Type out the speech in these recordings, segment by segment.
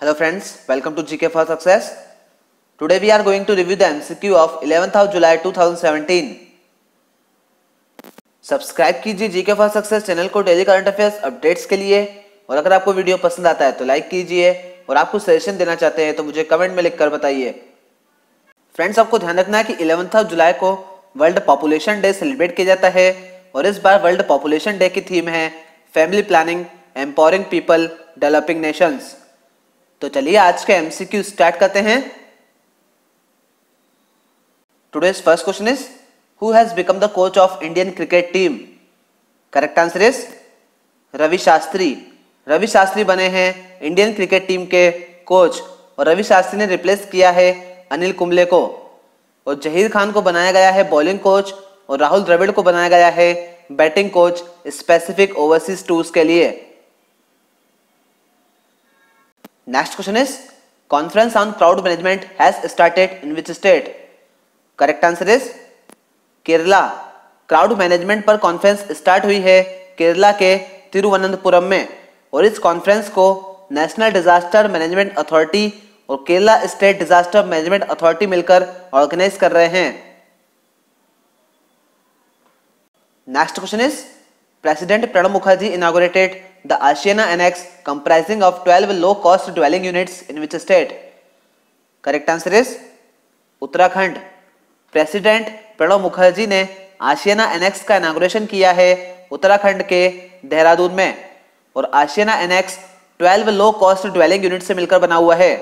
Hello friends, welcome to GK for Success. Today we are going to review the MCQ of 11th of July 2017. Subscribe कीजिए GK for success channel को daily current affairs updates के लिए, और अगर आपको video पसंद आता है तो लाइक कीजिए, और आप कुछ सजेशन देना चाहते हैं तो मुझे कमेंट में लिखकर बताइए। फ्रेंड्स, आपको ध्यान रखना है कि 11th ऑफ जुलाई को वर्ल्ड पॉपुलेशन डे सेलिब्रेट किया जाता है, और इस बार वर्ल्ड पॉपुलेशन डे की थीम है family planning, empowering people, developing nations. तो चलिए आज के एमसीक्यू स्टार्ट करते हैं। Today's first question is who has become the coach of Indian cricket team? Correct answer is Ravi Shastri. Ravi Shastri बने हैं इंडियन क्रिकेट टीम के कोच, और रवि शास्त्री ने रिप्लेस किया है अनिल कुंबले को, और जहीर खान को बनाया गया है बॉलिंग कोच, और राहुल द्रविड़ को बनाया गया है batting coach specific overseas tours के लिए। Next question is conference on crowd management has started in which state? Correct answer is Kerala. Crowd management पर कॉन्फ्रेंस स्टार्ट हुई है केरला के तिरुवनंतपुरम में, और इस कॉन्फ्रेंस को नेशनल डिजास्टर मैनेजमेंट अथॉरिटी और Kerala state disaster management authority मिलकर ऑर्गेनाइज कर रहे हैं। Next question is president Pranab Mukherjee inaugurated the Asiana Annex comprising of 12 low-cost dwelling units in which state? Correct answer is Uttarakhand. President Pranab Mukherjee ने आशियाना एनेक्स का inauguration किया है उत्तराखंड के देहरादून में, और Ashiana annexe 12 low cost dwelling unit से मिलकर बना हुआ है।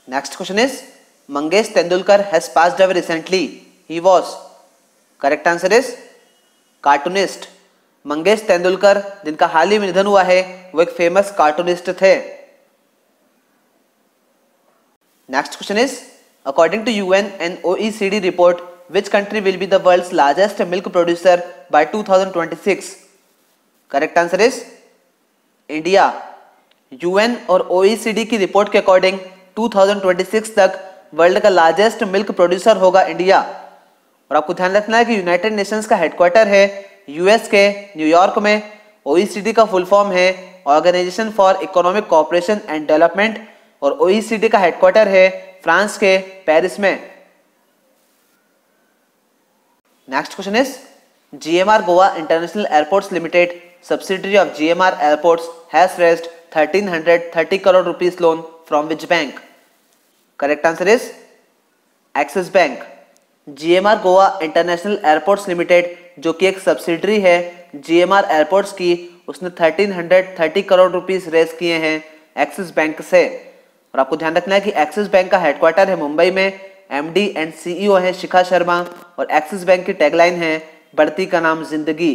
Next question is Mangesh Tendulkar has passed away recently, he was? Correct answer is cartoonist. Mangesh Tendulkar जिनका हाल ही में निधन हुआ है वो एक फेमस कार्टूनिस्ट थे। Next question is according to UN and OECD report which country will be the world's largest milk producer by 2026? Correct answer is India. UN और ओईसीडी की रिपोर्ट के अकॉर्डिंग 2026 तक वर्ल्ड का लार्जेस्ट मिल्क प्रोड्यूसर होगा India. और आपको ध्यान रखना है कि यूनाइटेड नेशंस का हेडक्वार्टर है यूएस के न्यूयॉर्क में, ओईसीडी का फुल फॉर्म है organisation for economic cooperation and development, और ओईसीडी का हेडक्वार्टर है फ्रांस के पेरिस में। Next question is GMR Goa international airports limited subsidiary of GMR airports has raised 1330 crore rupees loan from which bank? Correct answer is axis bank. GMR Goa international airports limited जो कि एक subsidiary है GMR airports की, उसने 1330 crore rupees raise किए हैं axis bank से। और आपको ध्यान रखना है कि एक्सिस बैंक का हेडक्वार्टर है मुंबई में, एमडी एंड सीईओ है शिखा शर्मा, और एक्सिस बैंक की टैगलाइन है बढ़ती का नाम जिंदगी।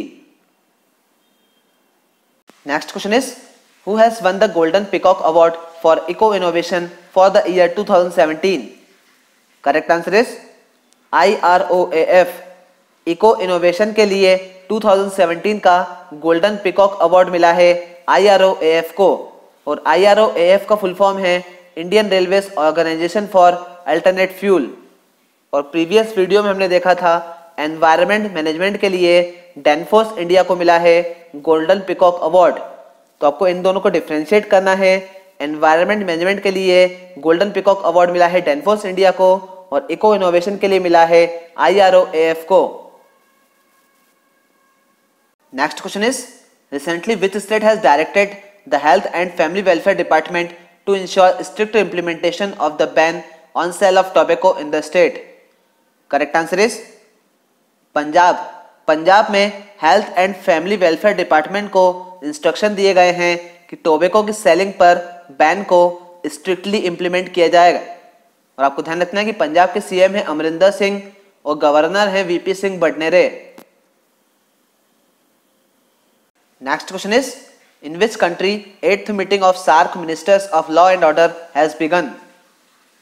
Next question is who has won the golden peacock award for eco innovation for the year 2017? Correct answer is IROAF। Eco innovation के लिए 2017 का गोल्डन पिकॉक अवार्ड मिला है IROAF को, और IROAF का फुल फॉर्म है Indian railways organisation for alternate fuel. और प्रीवियस वीडियो में हमने देखा था एनवायरनमेंट मैनेजमेंट के लिए डेनफोर्स इंडिया को मिला है गोल्डन पिकॉक अवार्ड। तो आपको इन दोनों को डिफ्रेंशिएट करना है। एनवायरनमेंट मैनेजमेंट के लिए गोल्डन पिकॉक अवार्ड मिला है डेनफोर्स इंडिया को, और इको इनोवेशन के लिए मिला है IROAF को। Next question is recently which state has directed the health and family welfare department to ensure strict implementation of the ban on sale of tobacco in the state? Correct answer is Punjab. Punjab में health and family welfare department को instruction दिए गए हैं कि tobacco की selling पर ban को strictly implement किया जाएगा। और आपको ध्यान रखना है कि पंजाब के सीएम है अमरिंदर सिंह, और गवर्नर है VP Singh Badnore. Next question is in which country 8th meeting of SAARC ministers of law and order has begun?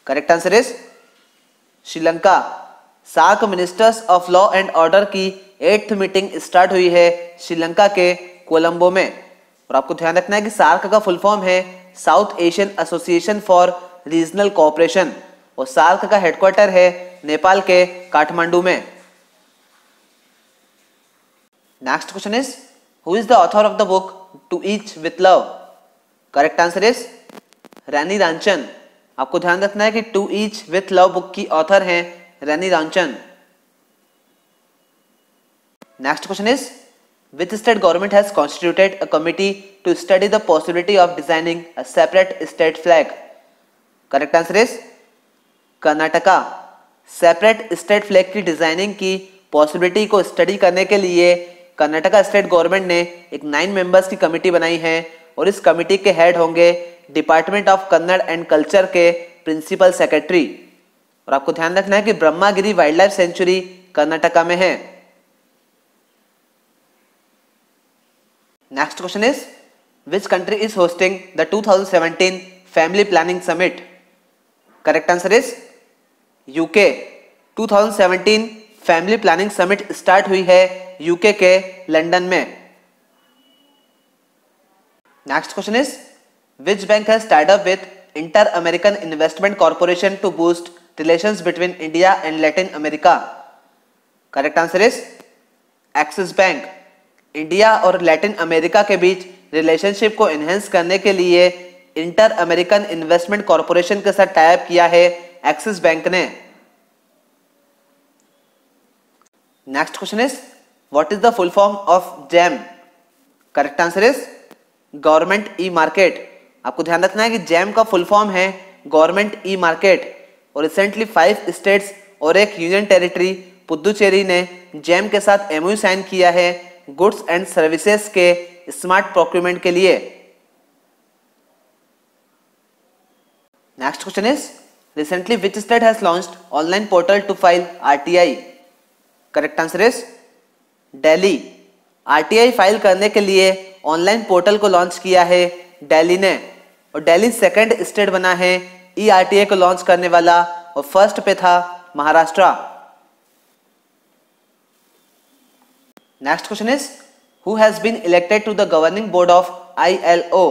Correct answer is Sri Lanka. SAARC ministers of law and order की 8th मीटिंग स्टार्ट हुई है श्रीलंका के कोलंबो में। और आपको ध्यान रखना है कि सार्क का फुल फॉर्म है South Asian Association for Regional Cooperation, और सार्क का हेडक्वार्टर है नेपाल के काठमांडू में। Next question is who is the author of the book to each with love? Correct answer is Rainy Ranchan. आपको ध्यान रखना है कि to each with love book की ऑथर हैं Rainy Ranchan. Next question is which state government has constituted a committee to study the possibility of designing a separate state flag? Correct answer is Karnataka. Separate state flag की designing की possibility को study करने के लिए Karnataka state government ने एक 9 members की committee बनाई है और इस कमेटी के हेड होंगे department of Kannada and culture के प्रिंसिपल सेक्रेटरी। और आपको ध्यान रखना है कि Brahmagiri wild life sanctuary Karnataka में है। Next question is which country is hosting the 2017 Family Planning Summit? Correct answer is UK। 2017 Family Planning Summit start हुई है यूके के लंदन में। Next question is which bank has tied up with Inter-American Investment Corporation to boost relations between India and Latin America? Correct answer is Axis Bank। India और Latin America के बीच relationship को enhance करने के लिए inter American investment corporation के साथ tie up किया है एक्सिस बैंक ने। Next question is what is the full form of jam? Correct answer is government e market. आपको ध्यान रखना है कि जैम का फुल फॉर्म है गवर्नमेंट ई मार्केट और रिसेंटली 5 स्टेट्स और एक यूनियन टेरिटरी पुदुचेरी ने जैम के साथ एमओयू साइन किया है गुड्स एंड सर्विसेज के स्मार्ट प्रोक्यूरमेंट के लिए। Next question is recently which state has launched online portal to file RTI? Correct answer is Delhi. RTI file करने के लिए ऑनलाइन पोर्टल को लॉन्च किया है दिल्ली ने और दिल्ली सेकंड स्टेट बना है ई आरटीआई को लॉन्च करने वाला और फर्स्ट पे था Maharashtra. Next question is who has been elected to the governing board of ILO?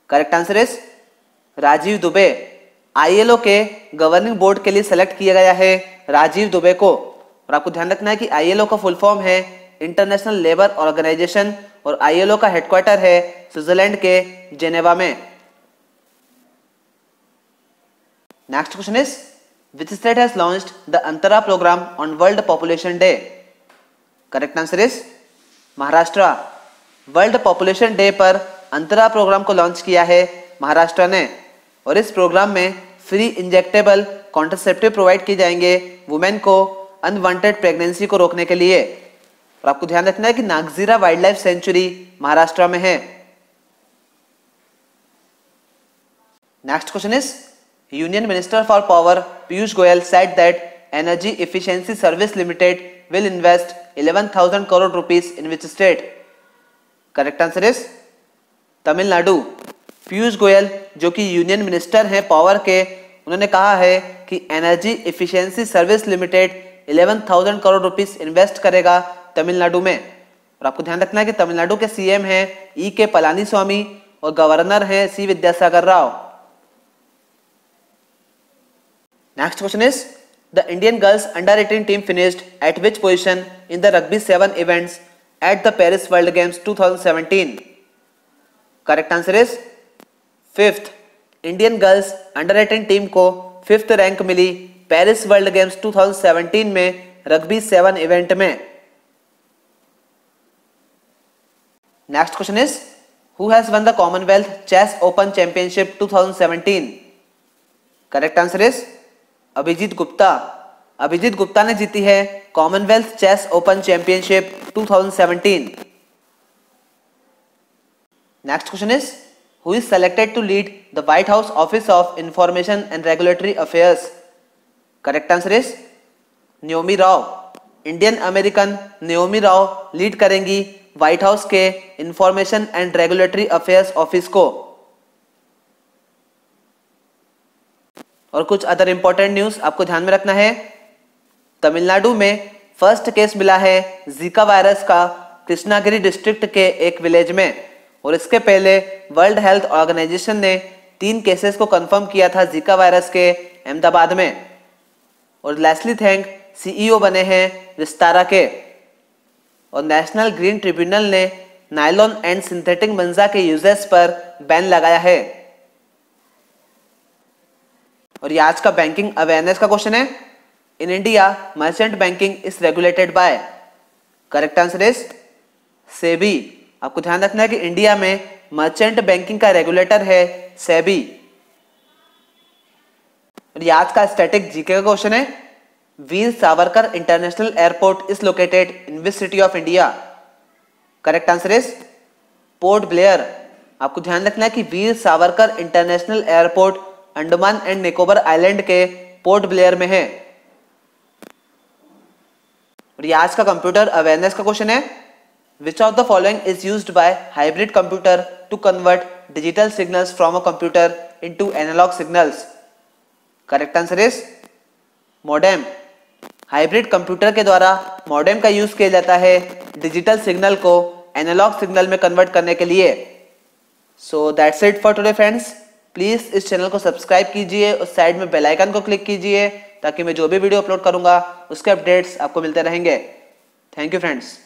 Correct answer is Rajiv Dubey. ILO के गवर्निंग बोर्ड के लिए सेलेक्ट किया गया है राजीव दुबे को। और आपको ध्यान रखना है कि ILO का फुल फॉर्म है इंटरनेशनल लेबर ऑर्गेनाइजेशन और ILO का हेडक्वार्टर है स्विट्जरलैंड के जेनेवा में। Next question is which state has launched the Antara program on World Population Day? Correct answer is Maharashtra. World population day पर अंतरा प्रोग्राम को launch किया है महाराष्ट्र ने और इस प्रोग्राम में फ्री इंजेक्टेबल कॉन्ट्रासेप्टिव प्रोवाइड किए जाएंगे वुमेन को अनवांटेड प्रेगनेंसी को रोकने के लिए। और आपको ध्यान रखना है कि Nagzira wild life sanctuary Maharashtra में है। Next question is union minister for power Piyush Goyal said that energy efficiency service limited will invest 11,000 crore rupees in which state? Correct answer is Tamil Nadu. Piyush Goyal जो कि यूनियन मिनिस्टर हैं पावर के, उन्होंने कहा है कि energy efficiency service limited 11,000 crore rupees invest करेगा तमिलनाडु में। और आपको ध्यान रखना है कि तमिलनाडु के सीएम हैं ई के पलानी स्वामी और गवर्नर हैं C Vidyasagar Rao. Next question is The Indian girls under-18 team finished at which position in the Rugby 7 events at the Paris World Games 2017? Correct answer is 5th। Indian girls under-18 team को 5th rank मिली Paris world games 2017 में rugby 7 event में। Next question is who has won the Commonwealth Chess Open Championship 2017? Correct answer is Abhijeet Gupta. Abhijeet Gupta ने जीती है Commonwealth chess open championship 2017। Next question is who is selected to lead the White House office of information and regulatory affairs? Correct answer is Neomi Rao. Indian American न्योमी Rao lead करेंगी white house के information and regulatory affairs office को। और कुछ other important news आपको ध्यान में रखना है। तमिलनाडु में फर्स्ट केस मिला है जीका वायरस का कृष्णागिरी डिस्ट्रिक्ट के एक विलेज में और इसके पहले वर्ल्ड हेल्थ ऑर्गेनाइजेशन ने 3 केसेस को कंफर्म किया था जीका वायरस के अहमदाबाद में। और लेस्ली थेंग सीईओ बने हैं विस्तारा के। और नेशनल ग्रीन ट्रिब्यूनल ने नायलॉन एंड सिंथेटिक मंजा के यूजेस पर बैन लगाया है? और ये आज का बैंकिंग अवेयरनेस का क्वेश्चन है। In India merchant banking is regulated by, correct answer is SEBI. आपको ध्यान रखना है कि इंडिया में मर्चेंट बैंकिंग का रेगुलेटर है सेबी। और ये आज का स्टैटिक जीके का क्वेश्चन है। Veer Savarkar international airport is located in which city of India? Correct answer is Port Blair. आपको ध्यान रखना है कि Veer Savarkar international airport Andaman and Nicobar island के पोर्ट ब्लेयर में है। और ये आज का कंप्यूटर अवेयरनेस का क्वेश्चन है। Which of the following is used by hybrid computer to convert digital signals from a computer into analog signals? Correct answer is modem. Hybrid computer के द्वारा मॉडेम का यूज किया जाता है डिजिटल सिग्नल को analog signal में convert करने के लिए। So that's it for today friends. Please इस चैनल को सब्सक्राइब कीजिए और साइड में बेल आइकन को क्लिक कीजिए ताकि मैं जो भी वीडियो अपलोड करूंगा उसके अपडेट्स आपको मिलते रहेंगे। Thank you friends.